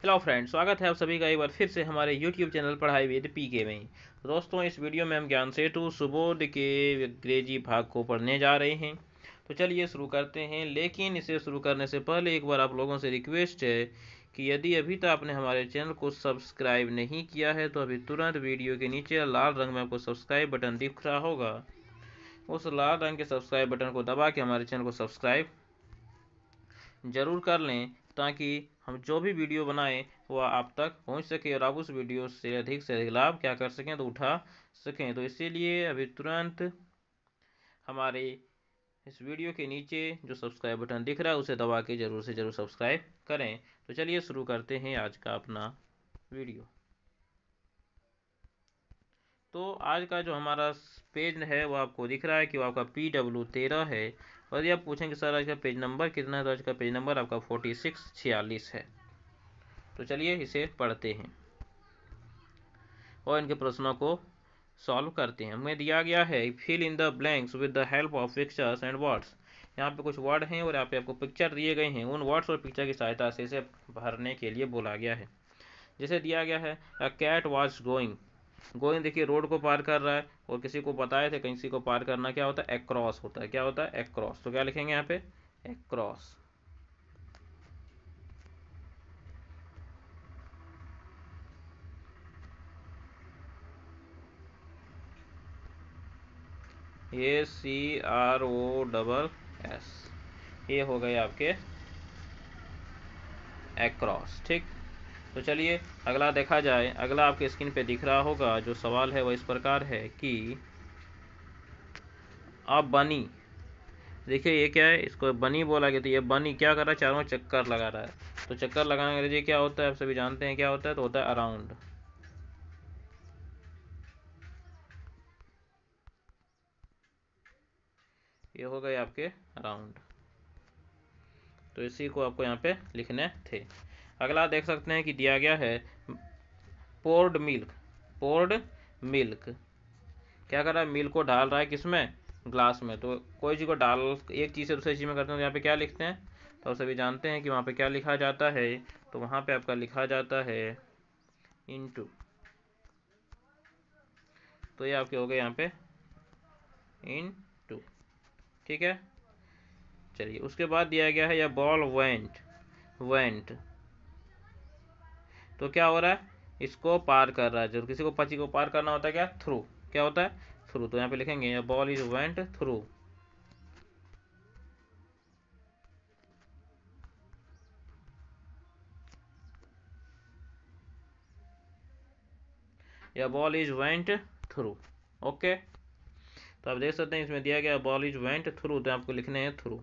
Hello friends, स्वागत है आप सभी का एक बार फिर से हमारे यूट्यूब चैनल पढ़ाई विद पीके में। तो दोस्तों, इस वीडियो में हम ज्ञान सेतु सुबोध के अंग्रेजी भाग को पढ़ने जा रहे हैं। तो चलिए शुरू करते हैं, लेकिन इसे शुरू करने से पहले एक बार आप लोगों से रिक्वेस्ट है कि यदि अभी तक आपने हमारे चैनल को सब्सक्राइब नहीं किया है तो अभी तुरंत वीडियो के नीचे लाल रंग में आपको सब्सक्राइब बटन दिख रहा होगा, उस लाल रंग के सब्सक्राइब बटन को दबा के हमारे चैनल को सब्सक्राइब ज़रूर कर लें, ताकि हम जो भी वीडियो बनाएं वह आप तक पहुंच सके और आप उस वीडियो से अधिक लाभ क्या कर सकें, तो उठा सकें। तो इसीलिए अभी तुरंत हमारे इस वीडियो के नीचे जो सब्सक्राइब बटन दिख रहा है उसे दबा के ज़रूर से ज़रूर सब्सक्राइब करें। तो चलिए शुरू करते हैं आज का अपना वीडियो। तो आज का जो हमारा पेज है वो आपको दिख रहा है कि वो आपका PW13 है। और यदि आप पूछेंगे सर आज का पेज नंबर कितना है, तो आज का पेज नंबर आपका 4646 है। तो चलिए इसे पढ़ते हैं और इनके प्रश्नों को सॉल्व करते हैं। हमें दिया गया है fill in the blanks with the help of pictures and words. यहाँ पे कुछ वर्ड हैं और यहाँ पे आपको पिक्चर दिए गए हैं। उन वर्ड्स और पिक्चर की सहायता से इसे भरने के लिए बोला गया है। जैसे दिया गया है a cat was going. Going देखिए रोड को पार कर रहा है, और किसी को बताए थे किसी को पार करना क्या होता है, एक्रॉस होता है। क्या होता है, एक्रॉस। तो क्या लिखेंगे यहाँ पे, एक्रॉस। ACROSS, ये हो गए आपके एक्रॉस। ठीक। तो चलिए अगला देखा जाए। अगला आपके स्क्रीन पे दिख रहा होगा, जो सवाल है वह इस प्रकार है कि अब बनी। देखिए ये क्या है, इसको बनी बोला गया। तो ये बनी क्या कर रहा है, चारों चक्कर लगा रहा है। तो चक्कर लगाने के लिए क्या होता है, आप सभी जानते हैं क्या होता है, तो होता है अराउंड। ये हो गए आपके अराउंड। तो इसी को आपको यहाँ पे लिखने थे। अगला देख सकते हैं कि दिया गया है पोर्ड मिल्क। पोर्ड मिल्क क्या कर रहा है, मिल्क को डाल रहा है किसमें, ग्लास में। तो कोई चीज़ को डाल एक चीज़ से दूसरी चीज़ में करते हैं, तो यहाँ पे क्या लिखते हैं, तो सभी जानते हैं कि वहाँ पे क्या लिखा जाता है। तो वहाँ पे आपका लिखा जाता है इनटू। तो ये आपके हो गए यहाँ पे इनटू। ठीक है। चलिए उसके बाद दिया गया है या बॉल वेंट। वेंट तो क्या हो रहा है, इसको पार कर रहा है। जब किसी को पची को पार करना होता है क्या, थ्रू। क्या होता है, थ्रू। तो यहाँ पे लिखेंगे या बॉल इज वेंट थ्रू। या ball is went through. Okay. तो आप देख सकते हैं इसमें दिया गया बॉल इज वेंट थ्रू, तो आपको लिखने हैं थ्रू।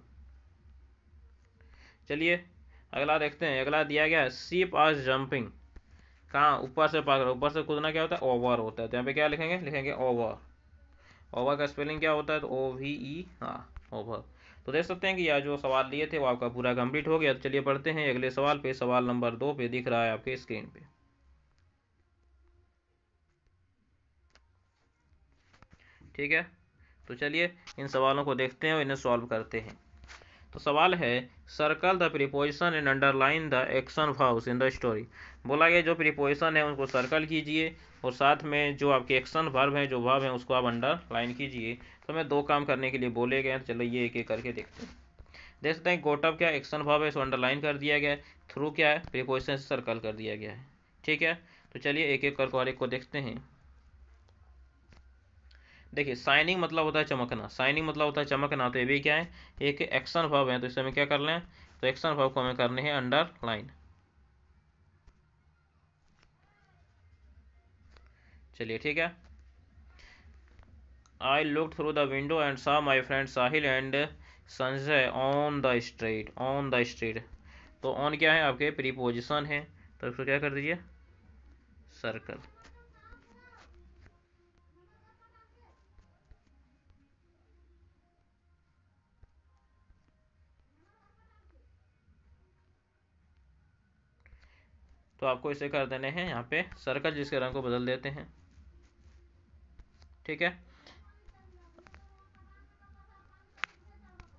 चलिए अगला देखते हैं। अगला दिया गया सीप आज जंपिंग। कहाँ, ऊपर से पार, ऊपर से कूदना क्या होता है, ओवर होता है। तो यहाँ पे क्या लिखेंगे, लिखेंगे ओवर। ओवर का स्पेलिंग क्या होता है, तो OVE, हाँ, ओवर। तो देख सकते हैं कि यह जो सवाल लिए थे वो आपका पूरा कंप्लीट हो गया। तो चलिए पढ़ते हैं अगले सवाल पे। सवाल नंबर 2 पे दिख रहा है आपके स्क्रीन पे। ठीक है। तो चलिए इन सवालों को देखते हैं और इन्हें सॉल्व करते हैं। तो सवाल है circle the preposition and underline the action verbs in the story. बोला गया जो प्रीपोजिशन है उनको सर्कल कीजिए और साथ में जो आपके एक्शन वर्ब हैं, जो वर्ब हैं, उसको आप अंडरलाइन कीजिए। तो हमें दो काम करने के लिए बोले गए हैं। चलो ये एक एक करके देखते हैं। देख सकते हैं गोट अप क्या एक्शन वर्ब है, इसको अंडरलाइन कर दिया गया है। थ्रू क्या है, प्रीपोजिशन से सर्कल कर दिया गया है। ठीक है। तो चलिए एक एक करके और एक को देखते हैं। देखिए शाइनिंग मतलब होता है चमकना, शाइनिंग मतलब होता है चमकना। तो ये भी क्या है, एक एक्शन वर्ब है। तो इसे हमें क्या कर लें, तो एक्शन वर्ब को हमें करने हैं अंडरलाइन। चलिए ठीक है। I look through the window and saw my friend Sahil and Sanjay on the street. On the street तो ऑन क्या है, आपके प्रीपोजिशन है। तो इसको क्या कर दीजिए, सर्कल। तो आपको इसे कर देने हैं यहाँ पे सर्कल, जिसके रंग को बदल देते हैं। ठीक है।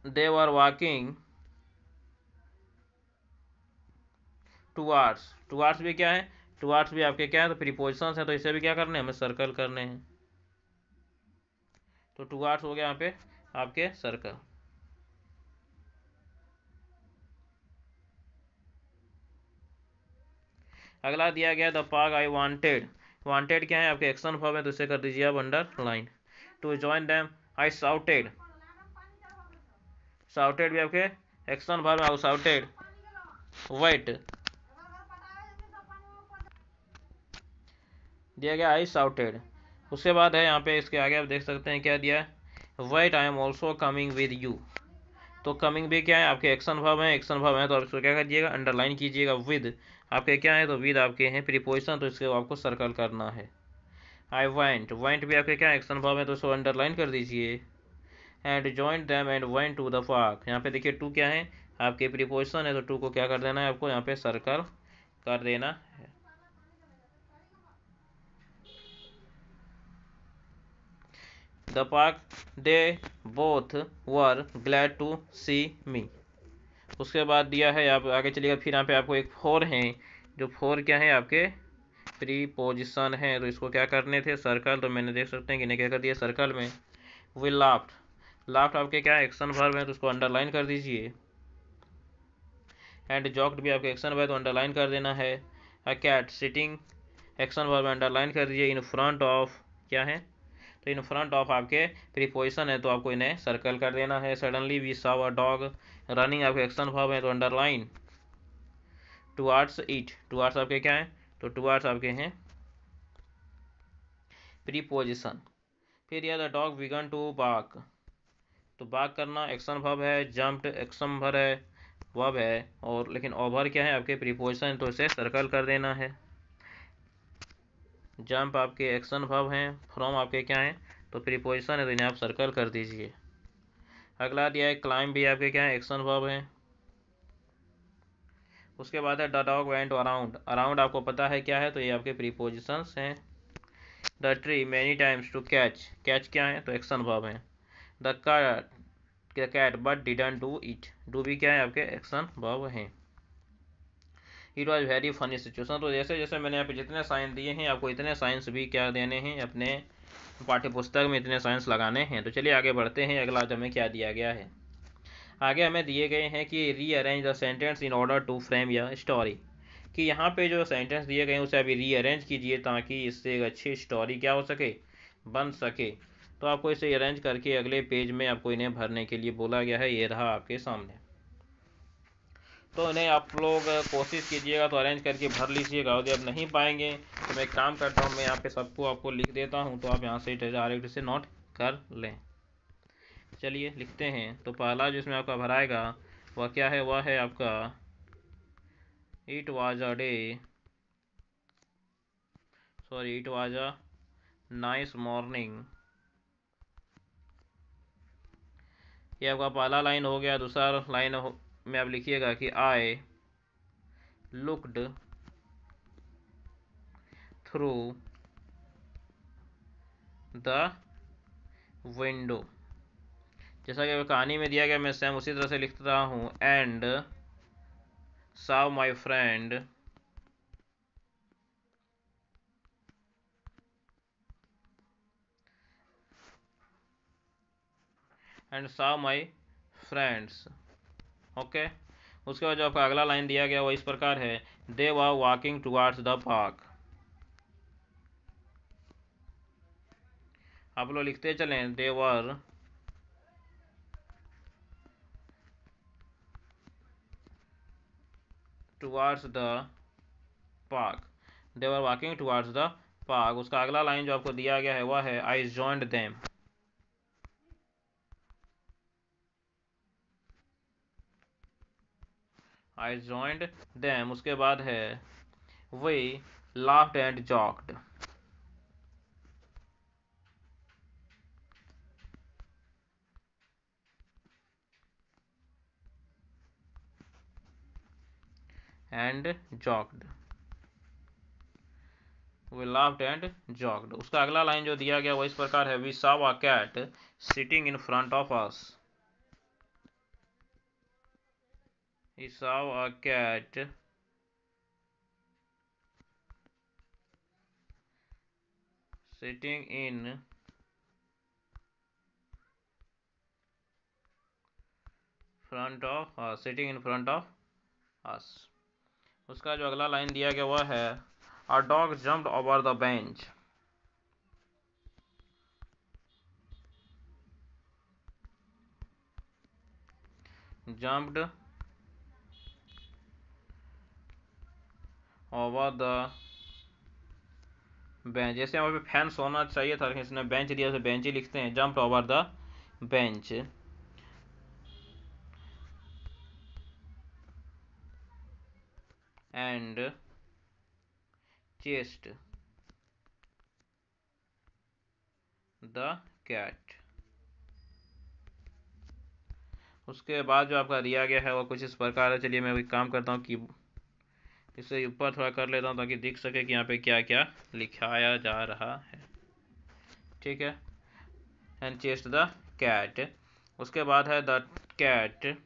दे वर वॉकिंग टुवार्ड्स भी क्या है, टुवार्ड्स भी आपके क्या है, तो प्रीपोजिशंस हैं, तो इसे भी क्या करने हैं, हमें सर्कल करने हैं। तो टुवार्ड्स हो गया यहाँ पे आपके सर्कल। अगला दिया गया the park I wanted. Wanted क्या है, आपके एक्शन वर्ब है, तो इसे कर दीजिए आप underline. To join them I shouted. Shouted भी आपके एक्शन वर्ब है, शाउटेड। वेट दिया गया आई शाउटेड। उसके बाद है यहाँ पे, इसके आगे आप देख सकते हैं क्या दिया है, wait I am also coming with you. तो कमिंग भी क्या है, आपके एक्शन वर्ब है, एक्शन वर्ब है, तो आप इसको क्या कीजिएगा, अंडरलाइन कीजिएगा। विद आपके क्या है, तो विद आपके हैं प्रीपोजिशन, तो इसको आपको सर्कल करना है। आई वेंट, वेंट भी आपके क्या एक्शन वर्ब है, तो इसको अंडरलाइन कर दीजिए। And joined them and went to the park. यहाँ पे देखिए टू क्या है, आपके प्रीपोजिशन है, तो टू को क्या कर देना है, आपको यहाँ पे सर्कल कर देना है। The park they both were glad to see me. उसके बाद दिया है, आप आगे चलिएगा, फिर यहाँ पे आपको एक फोर है, जो फोर क्या है, आपके प्रीपोजिशन है, तो इसको क्या करने थे, सर्कल। तो मैंने देख सकते हैं कि इन्हें क्या कर दिया सर्कल में। वी लाफ्ट, लाफ्ट आपके क्या एक्शन वर्ब है, तो उसको अंडरलाइन कर दीजिए। एंड जॉक्ड भी आपके एक्शन वर्ब है, तो अंडरलाइन कर देना है। A cat sitting action verb underline कर दीजिए। इन फ्रंट ऑफ क्या है, तो इन फ्रंट ऑफ आपके प्रीपोजिशन है, तो आपको इन्हें सर्कल कर देना है। Suddenly we saw a dog running आपके एक्शन वर्ब है, तो अंडरलाइन। टुवार्ड्स इट, टुवार्ड्स आपके क्या है, तो टुवार्ड्स आपके हैं प्रीपोजिशन। फिर यह the dog began to bark, तो बार्क करना एक्शन वर्ब है। जंप्ड एक्शन वर्ब है, वर्ब है, और लेकिन ओवर क्या है, आपके प्रीपोजिशन, तो इसे सर्कल कर देना है। जंप आपके एक्शन वर्ब हैं, फ्रॉम आपके क्या है, तो प्रीपोजिशन है, तो इन्हें आप सर्कल कर दीजिए। अगला दिया है क्लाइम भी आपके क्या है, एक्शन वर्ब है। उसके बाद है the dog went around, around आपको पता है क्या है, तो ये आपके प्रीपोजिशंस हैं। The tree many times to catch, catch क्या है, तो एक्शन वर्ब है। The cat but didn't do it, do भी क्या है, आपके एक्शन वर्ब हैं। It was very funny situation, तो जैसे जैसे मैंने यहाँ पे जितने साइन दिए हैं, आपको इतने साइंस भी क्या देने हैं, अपने पाठ्य पुस्तक में इतने साइंस लगाने हैं। तो चलिए आगे बढ़ते हैं, अगला हमें क्या दिया गया है। आगे हमें दिए गए हैं कि rearrange the sentence in order to frame या स्टोरी, कि यहाँ पे जो सेंटेंस दिए गए हैं उसे अभी रीअरेंज कीजिए, ताकि इससे एक अच्छी स्टोरी क्या हो सके, बन सके। तो आपको इसे अरेंज करके अगले पेज में आपको इन्हें भरने के लिए बोला गया है। ये रहा आपके सामने, तो इन्हें आप लोग कोशिश कीजिएगा तो अरेंज करके भर लीजिएगा। और जब नहीं पाएंगे तो मैं एक काम करता हूँ, मैं यहाँ पे सबको आपको लिख देता हूँ, तो आप यहाँ से डायरेक्ट से नोट कर लें। चलिए लिखते हैं। तो पहला जिसमें आपका भराएगा वह क्या है, वह है आपका it was a nice morning. ये आपका पहला लाइन हो गया। दूसरा लाइन में आप लिखिएगा कि I looked through the window, जैसा कि कहानी में दिया गया, मैं सेम उसी तरह से लिख रहा हूँ। And saw my friend and saw my friends। Okay, उसके बाद जो आपका अगला लाइन दिया गया वो इस प्रकार है, they were walking towards the park. आप लोग लिखते चलें, they were towards the park, they were walking towards the park. उसका अगला लाइन जो आपको दिया गया है वह है, I joined them. I joined them. उसके बाद है, we laughed and joked. And joked, we laughed and joked. उसका अगला लाइन जो दिया गया वो इस प्रकार है, we saw a cat sitting in front of us. We saw a cat sitting in front of sitting in front of us. उसका जो अगला लाइन दिया गया वह है a dog jumped over the bench. Jumped over the bench, जैसे वहाँ पे फैंस होना चाहिए था लेकिन इसने बेंच दिया तो बेंच ही लिखते हैं। Jumped over the bench and chased the cat. उसके बाद जो आपका दिया गया है वो कुछ इस प्रकार है। चलिए मैं एक काम करता हूँ कि इसे ऊपर थोड़ा कर लेता हूँ ताकि दिख सके कि यहाँ पे क्या क्या लिखाया जा रहा है। ठीक है, एंड चेस्ट द कैट। उसके बाद है the cat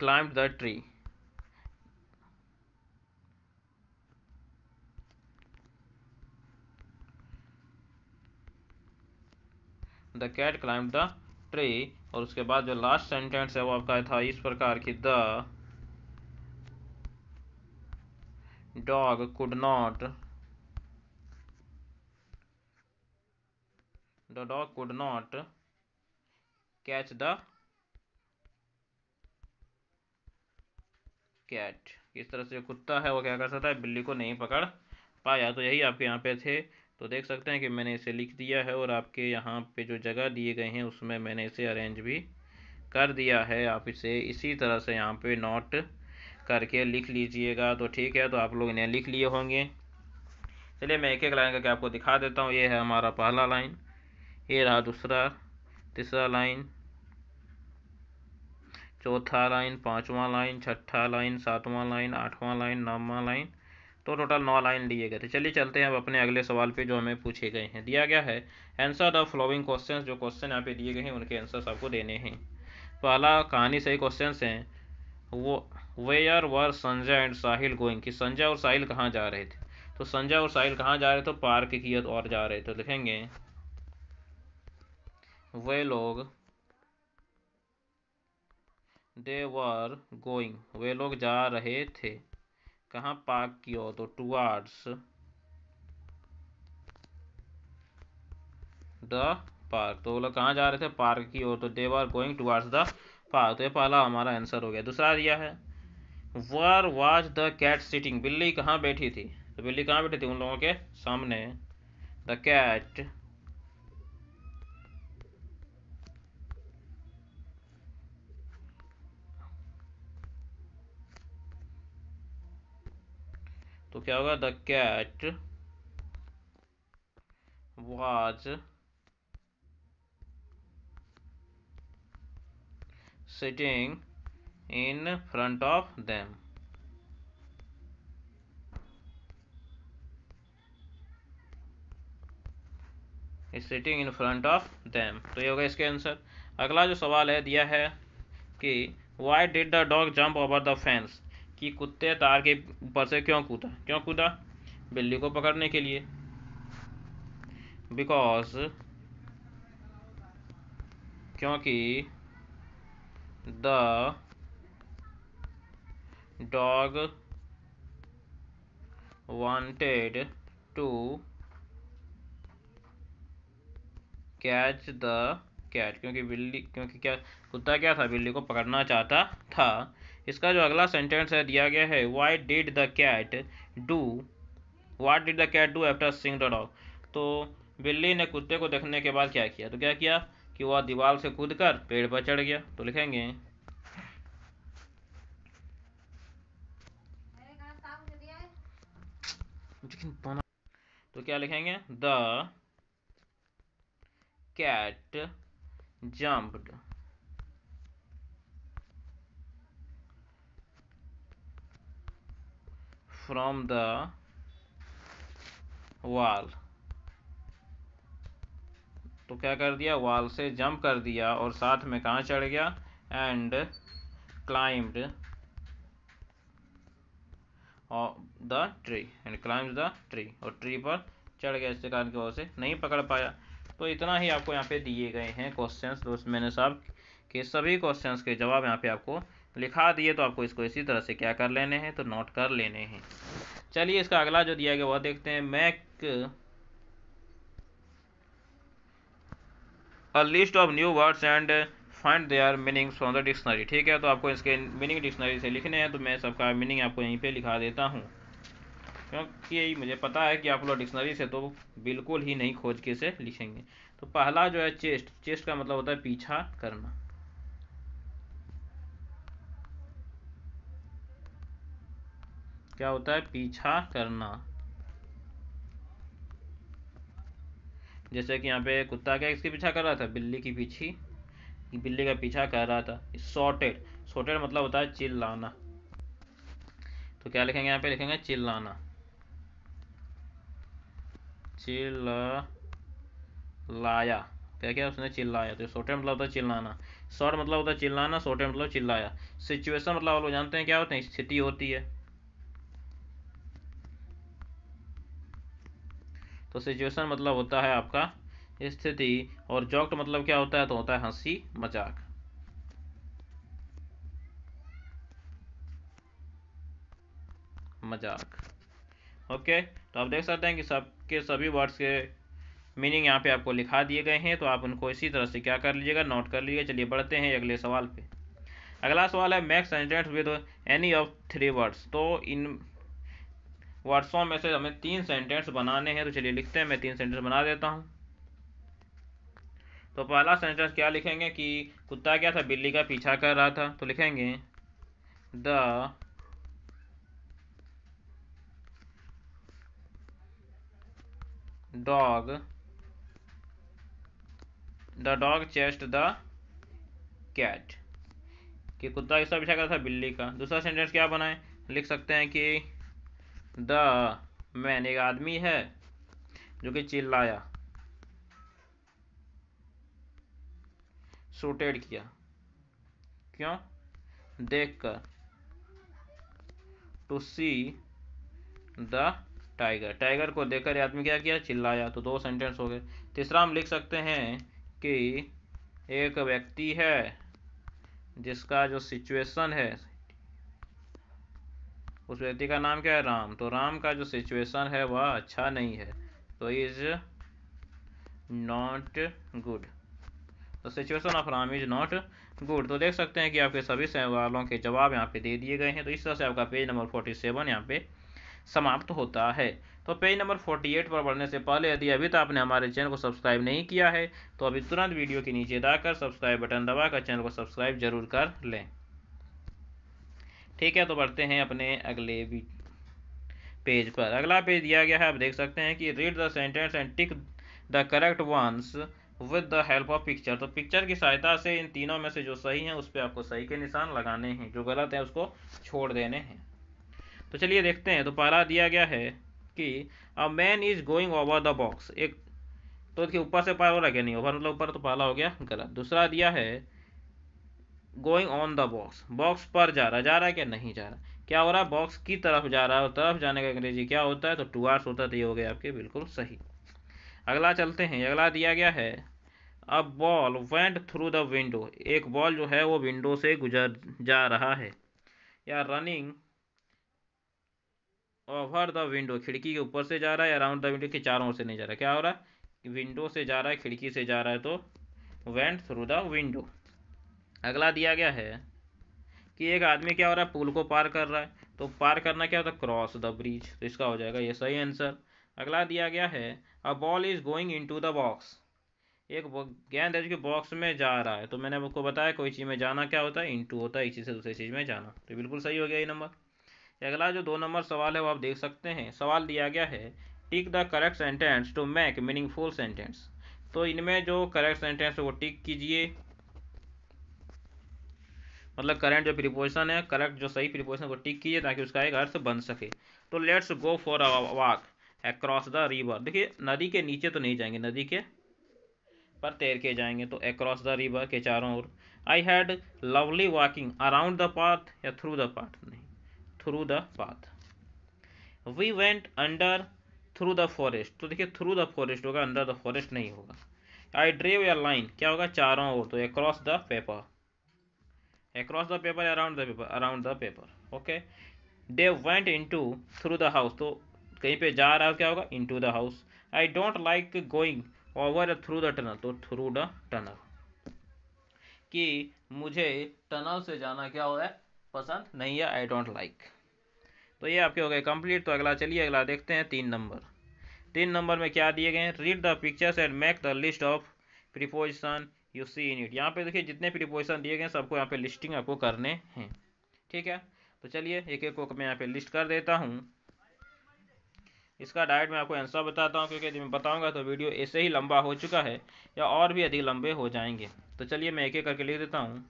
climb the tree. The cat climb the tree. और उसके बाद जो लास्ट सेंटेंस है वो आपका था इस प्रकार की the dog could not catch the cat. इस तरह से जो कुत्ता है वो क्या कर सकता है, बिल्ली को नहीं पकड़ पाया। तो यही आपके यहाँ पे थे। तो देख सकते हैं कि मैंने इसे लिख दिया है और आपके यहाँ पे जो जगह दिए गए हैं उसमें मैंने इसे अरेंज भी कर दिया है। आप इसे इसी तरह से यहाँ पे नोट करके लिख लीजिएगा। तो ठीक है, तो आप लोग इन्हें लिख लिए होंगे। चलिए मैं एक एक लाइन करके आपको दिखा देता हूँ। ये है हमारा पहला लाइन, ये रहा दूसरा, तीसरा लाइन, चौथा लाइन, पांचवा लाइन, छठा लाइन, सातवां लाइन, आठवां लाइन, नौवां लाइन। तो टोटल 9 लाइन दिए गए थे। चलिए चलते हैं अब अपने अगले सवाल पे जो हमें पूछे गए हैं। दिया गया है आंसर द फॉलोइंग क्वेश्चंस। जो क्वेश्चन यहाँ पे दिए गए हैं उनके आंसर्स आपको देने हैं। पहला कहानी सही क्वेश्चन है वो where were Sanjay and Sahil going, कि संजय और साहिल कहाँ जा रहे थे। तो संजय और साहिल कहाँ जा रहे थे, तो पार्क की ओर जा रहे थे। तो लिखेंगे वे लोग दे वर गोइंग, वे लोग जा रहे थे कहाँ, पार्क की ओर। तो टुवार्ड्स द पार्क, तो वो लोग कहाँ जा रहे थे, पार्क की ओर। तो they were going towards the park. तो ये पहला हमारा आंसर हो गया। दूसरा दिया है where was the cat sitting, बिल्ली कहाँ बैठी थी। तो बिल्ली कहाँ बैठी थी, उन लोगों के सामने। द कैट तो क्या होगा, the cat was sitting in front of them. Sitting in front of them, तो ये होगा इसके आंसर। अगला जो सवाल है दिया है कि Y did the dog jump over the fence, कि कुत्ते तार के ऊपर से क्यों कूदा। क्यों कूदा, बिल्ली को पकड़ने के लिए। बिकॉज, क्योंकि the dog wanted to catch the cat, क्योंकि क्या, कुत्ता क्या था, बिल्ली को पकड़ना चाहता था। इसका जो अगला सेंटेंस है दिया गया है why did the cat do, what did the cat do after seeing the dog. तो बिल्ली ने कुत्ते को देखने के बाद क्या किया, तो क्या किया कि वह दीवार से कूदकर पेड़ पर चढ़ गया। तो लिखेंगे तो क्या लिखेंगे, the cat jumped from the wall. तो क्या कर दिया, वॉल से जंप कर दिया और साथ में कहाँ चढ़ गया, and climbed the tree and climbs the tree, और ट्री पर चढ़ गया, इसके कारण की वजह से नहीं पकड़ पाया। तो इतना ही आपको यहाँ पे दिए गए हैं क्वेश्चंस। दोस्त मैंने साहब के सभी क्वेश्चंस के जवाब यहाँ पे आपको लिखा दिए, तो आपको इसको इसी तरह से क्या कर लेने हैं, तो नोट कर लेने हैं। चलिए इसका अगला जो दिया गया वह देखते हैं। Make a list of new words and find there meanings from the dictionary. ठीक है, तो आपको इसके मीनिंग डिक्शनरी से लिखने हैं, तो मैं सबका मीनिंग आपको यहीं पे लिखा देता हूँ, क्योंकि मुझे पता है कि आप लोग डिक्शनरी से तो बिल्कुल ही नहीं खोज के से लिखेंगे। तो पहला जो है चेस्ट, चेस्ट का मतलब होता है पीछा करना। क्या होता है? पीछा करना। जैसे कि यहाँ पे कुत्ता क्या इसके पीछा कर रहा था? बिल्ली की पीछी, बिल्ली का पीछा कर रहा था। सॉर्टेड, सॉर्टेड मतलब होता है चिल्लाना। तो क्या लिखेंगे यहाँ पे? लिखेंगे चिल्लाना, चिल्लाया। क्या क्या उसने चिल्लाया, तो सॉर्टेड मतलब होता है चिल्लाना। शॉर्ट मतलब होता है चिल्लाना, सॉर्टेड मतलब चिल्लाया। सिचुएशन मतलब आप लोग जानते हैं क्या होते हैं? स्थिति होती है। तो सिचुएशन मतलब होता है आपका स्थिति, और जोक्ड मतलब क्या होता है? तो होता है हंसी मजाक। मजाक। ओके, तो आप देख सकते हैं कि सबके सभी वर्ड्स के मीनिंग यहाँ पे आपको लिखा दिए गए हैं, तो आप उनको इसी तरह से क्या कर लीजिएगा? नोट कर लीजिएगा। चलिए बढ़ते हैं अगले सवाल पे। अगला सवाल है make sentence with any of 3 words. तो इन वर्ड्सों में से हमें 3 सेंटेंस बनाने हैं, तो चलिए लिखते हैं। मैं 3 सेंटेंस बना देता हूँ। तो पहला सेंटेंस क्या लिखेंगे कि कुत्ता क्या था? बिल्ली का पीछा कर रहा था। तो लिखेंगे the dog chased the cat, कि कुत्ता किसका पीछा कर रहा था? बिल्ली का। दूसरा सेंटेंस क्या बनाए? लिख सकते हैं कि द मैन, एक आदमी है जो कि चिल्लाया, शूटेड किया, क्यों? देखकर, to see the tiger, tiger को देखकर आदमी क्या किया? चिल्लाया। तो 2 सेंटेंस हो गए। तीसरा हम लिख सकते हैं कि एक व्यक्ति है जिसका जो सिचुएशन है, उस व्यक्ति का नाम क्या है? राम। तो राम का जो सिचुएशन है वह अच्छा नहीं है, तो इज नॉट गुड। तो situation of Ram is not good. तो देख सकते हैं कि आपके सभी सवालों के जवाब यहाँ पे दे दिए गए हैं। तो इस तरह से आपका पेज नंबर 47 यहाँ पे समाप्त होता है। तो पेज नंबर 48 पर बढ़ने से पहले यदि अभी तक आपने हमारे चैनल को सब्सक्राइब नहीं किया है, तो अभी तुरंत वीडियो के नीचे जाकर सब्सक्राइब बटन दबाकर चैनल को सब्सक्राइब जरूर कर लें। ठीक है, तो बढ़ते हैं अपने अगले पेज पर। अगला पेज दिया गया है, आप देख सकते हैं कि read the sentence and tick the correct ones with the help of picture. तो पिक्चर की सहायता से इन तीनों में से जो सही है उस पर आपको सही के निशान लगाने हैं, जो गलत है उसको छोड़ देने हैं। तो चलिए देखते हैं। तो पहला दिया गया है कि a man is going over the box. एक तो देखिए ऊपर से पार हो रहा है क्या? नहीं, ओवर मतलब ऊपर, तो पहला हो गया गलत। दूसरा दिया है going on the box, box पर जा रहा है क्या? नहीं जा रहा। क्या हो रहा है? बॉक्स की तरफ जा रहा है, और तरफ जाने का अंग्रेजी क्या होता है? तो टुवार्ड्स होता है। तो ये हो गया आपके बिल्कुल सही। अगला चलते हैं। अगला दिया गया है a ball went through the window. एक बॉल जो है वो विंडो से गुजर जा रहा है, या रनिंग ओवर द विंडो, खिड़की के ऊपर से जा रहा है, या अराउंड द विंडो के चारों ओर से नहीं जा रहा। क्या हो रहा है? विंडो से जा रहा है, खिड़की से जा रहा है, तो वेंट थ्रू द विंडो। अगला दिया गया है कि एक आदमी क्या हो रहा है? पुल को पार कर रहा है। तो पार करना क्या होता है? Cross the bridge. तो इसका हो जाएगा ये सही आंसर। अगला दिया गया है a ball is going into the box. एक गेंद है जो कि बॉक्स में जा रहा है। तो मैंने आपको बताया कोई चीज़ में जाना क्या होता है? इनटू होता है, एक चीज़ से दूसरी चीज़ में जाना। तो बिल्कुल सही हो गया ये नंबर। अगला जो 2 नंबर सवाल है वो आप देख सकते हैं। सवाल दिया गया है tick the correct sentence to make meaningful sentence. तो इनमें जो करेक्ट सेंटेंस है वो टिक कीजिए, मतलब करेंट जो प्रीपोजिशन है, करेक्ट जो सही प्रीपोजिशन को टिक कीजिए ताकि उसका एक अर्थ बन सके। तो let's go for a walk across the river. देखिए नदी के नीचे तो नहीं जाएंगे, नदी के पर तैर के जाएंगे। तो अक्रॉस द रिवर के चारों ओर। I had lovely walking around the path, या थ्रू द पाथ? नहीं, through the path. We went under through the forest, तो देखिए थ्रू द फॉरेस्ट होगा, अंडर द फॉरेस्ट नहीं होगा। आई ड्रेव या लाइन क्या होगा, चारों ओर, तो across the paper, across the paper, around the paper, around the paper. Okay. They went into through the house, तो कहीं पे जा रहा है, क्या होगा, into the house. I don't like going over through the tunnel, तो थ्रू द टनल, कि मुझे टनल से जाना क्या हो है, पसंद नहीं है, आई डोंट लाइक। तो ये आपके हो गए कंप्लीट। तो अगला चलिए, अगला देखते हैं 3 नंबर। 3 नंबर में क्या दिए गए हैं, read the pictures and make the list of preposition you see in it. यहाँ पे देखिए जितने प्रीपोजिशन दिए गए सबको यहाँ पे लिस्टिंग आपको करने हैं, ठीक है। तो चलिए एक एक को मैं यहाँ पे लिस्ट कर देता हूँ। इसका डायरेक्ट मैं आपको आंसर बताता हूँ, क्योंकि यदि मैं बताऊँगा तो वीडियो ऐसे ही लंबा हो चुका है या और भी अधिक लंबे हो जाएंगे। तो चलिए मैं एक एक करके लिख देता हूँ।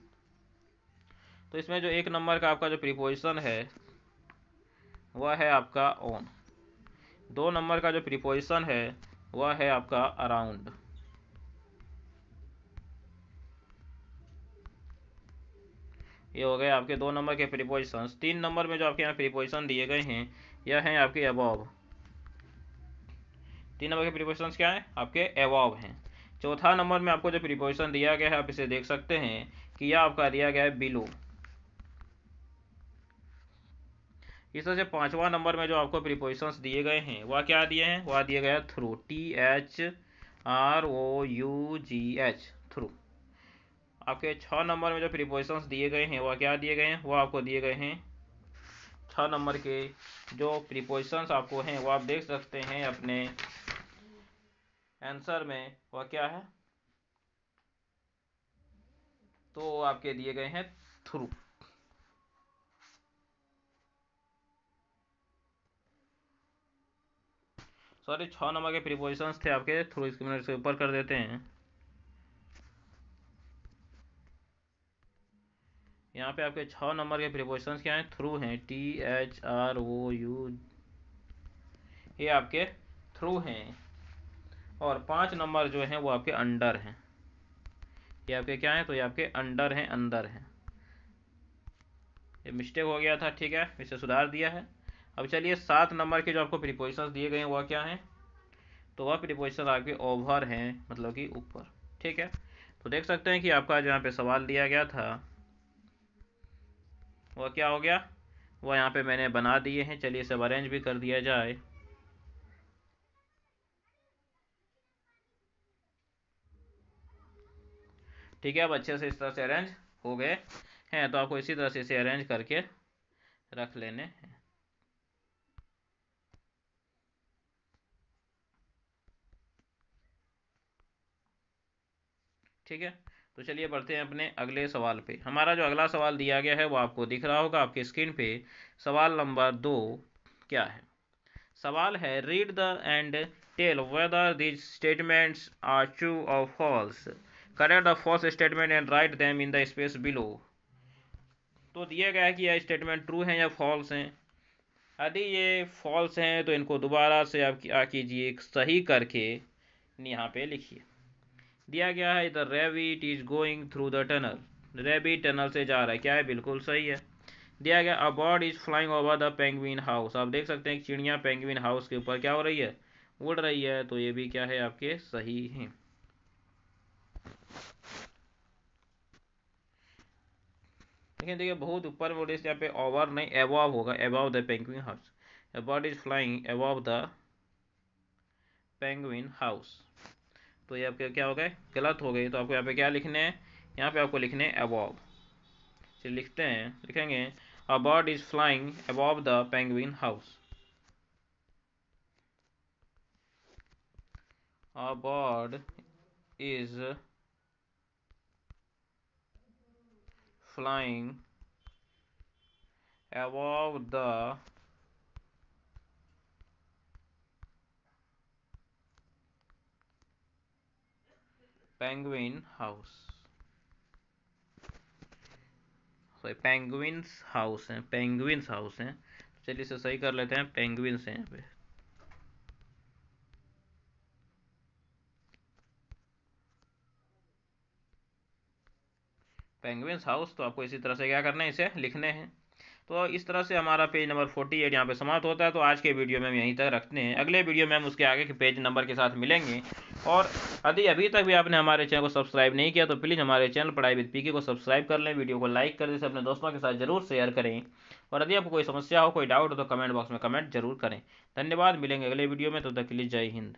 तो इसमें जो 1 नंबर का आपका जो प्रीपोजिशन है वह है आपका ऑन। 2 नंबर का जो प्रीपोजिशन है वह है आपका अराउंड। ये हो गए आपके 2 नंबर के प्रीपोजिशन। 3 नंबर में जो आपके यहाँ प्रीपोजिशन दिए गए हैं यह हैं आपके अबव। 3 नंबर के प्रीपोजिशन क्या है, आपके अबव हैं। चौथा नंबर में आपको जो प्रीपोजिशन दिया गया है आप इसे देख सकते हैं कि यह आपका दिया गया है बिलो। इस तरह से 5वां नंबर में जो आपको प्रीपोजिशंस दिए गए हैं वह क्या दिए हैं, वह दिए गए थ्रू, THROUGH, थ्रू। आपके 6 नंबर में जो प्रीपोजिशंस दिए गए हैं वह क्या दिए गए हैं, वह आपको दिए गए हैं 6 नंबर के जो प्रीपोजिशंस आपको हैं वो आप देख सकते हैं अपने आंसर में, वह क्या है, तो आपके दिए गए हैं थ्रू। सॉरी 6 नंबर के प्रीपोजिशंस थे आपके थ्रू, इसके मिनट से ऊपर कर देते हैं। यहाँ पे आपके 6 नंबर के प्रीपोजिशंस क्या हैं, थ्रू हैं, THROU, ये आपके थ्रू हैं। और 5 नंबर जो हैं वो आपके अंडर हैं। ये आपके क्या हैं, तो ये आपके अंडर हैं, अंदर हैं। ये मिस्टेक हो गया था, ठीक है, इसे सुधार दिया है। अब चलिए 7 नंबर के जो आपको प्रीपोजिशंस दिए गए हैं वह क्या हैं, तो वह प्रीपोजिशन आपके ओवर हैं, मतलब कि ऊपर, ठीक है। तो देख सकते हैं कि आपका जो यहाँ पे सवाल दिया गया था वह क्या हो गया, वह यहाँ पे मैंने बना दिए हैं। चलिए इसे अरेंज भी कर दिया जाए। ठीक है, अब अच्छे से इस तरह से अरेंज हो गए हैं, तो आपको इसी तरह से इसे अरेंज करके रख लेने हैं। ठीक है, तो चलिए बढ़ते हैं अपने अगले सवाल पे। हमारा जो अगला सवाल दिया गया है वो आपको दिख रहा होगा आपके स्क्रीन पे। सवाल नंबर 2 क्या है, सवाल है read the and tell whether these statements are true और false, correct the false statement and write them in the space below. तो दिया गया है कि यह स्टेटमेंट ट्रू हैं या फॉल्स हैं। यदि ये फॉल्स हैं तो इनको दोबारा से आप क्या कीजिए, सही करके यहाँ पे लिखिए। दिया गया है the rabbit is going through the tunnel, rabbit tunnel से जा रहा है, क्या है, बिल्कुल सही है। दिया गया a bird is flying over the penguin house, आप देख सकते हैं चिड़िया पेंगुइन हाउस के ऊपर क्या हो रही है, उड़ रही है, तो ये भी क्या है आपके सही है। लेकिन देखिए बहुत ऊपर बोले यहाँ पे ओवर नहीं, अबव होगा, above the penguin house. A bird is flying above the penguin house, तो ये आपके क्या हो गए, गलत हो गई। तो आपको यहाँ पे क्या लिखने हैं, यहाँ पे आपको लिखने हैं अबव। चलिए लिखते हैं, लिखेंगे a bird is flying above the penguin house. A bird is flying above the penguin house, sorry penguins house है, पेंगुइन्स हाउस है। चलिए इसे सही कर लेते हैं, पेंगुइन्स हैं यहाँ पे। पेंगुइन्स हाउस, तो आपको इसी तरह से क्या करना है, इसे लिखने हैं। तो इस तरह से हमारा पेज नंबर 48 यहाँ पे समाप्त होता है। तो आज के वीडियो में हम यहीं तक रखते हैं, अगले वीडियो में हम उसके आगे के पेज नंबर के साथ मिलेंगे। और यदि अभी तक भी आपने हमारे चैनल को सब्सक्राइब नहीं किया तो प्लीज़ हमारे चैनल पढ़ाई विद पीके को सब्सक्राइब कर लें, वीडियो को लाइक कर दें, अपने दोस्तों के साथ जरूर शेयर करें। और यदि आपको कोई समस्या हो, कोई डाउट हो तो कमेंट बॉक्स में कमेंट जरूर करें। धन्यवाद, मिलेंगे अगले वीडियो में, तब तक के लिए जय हिंद।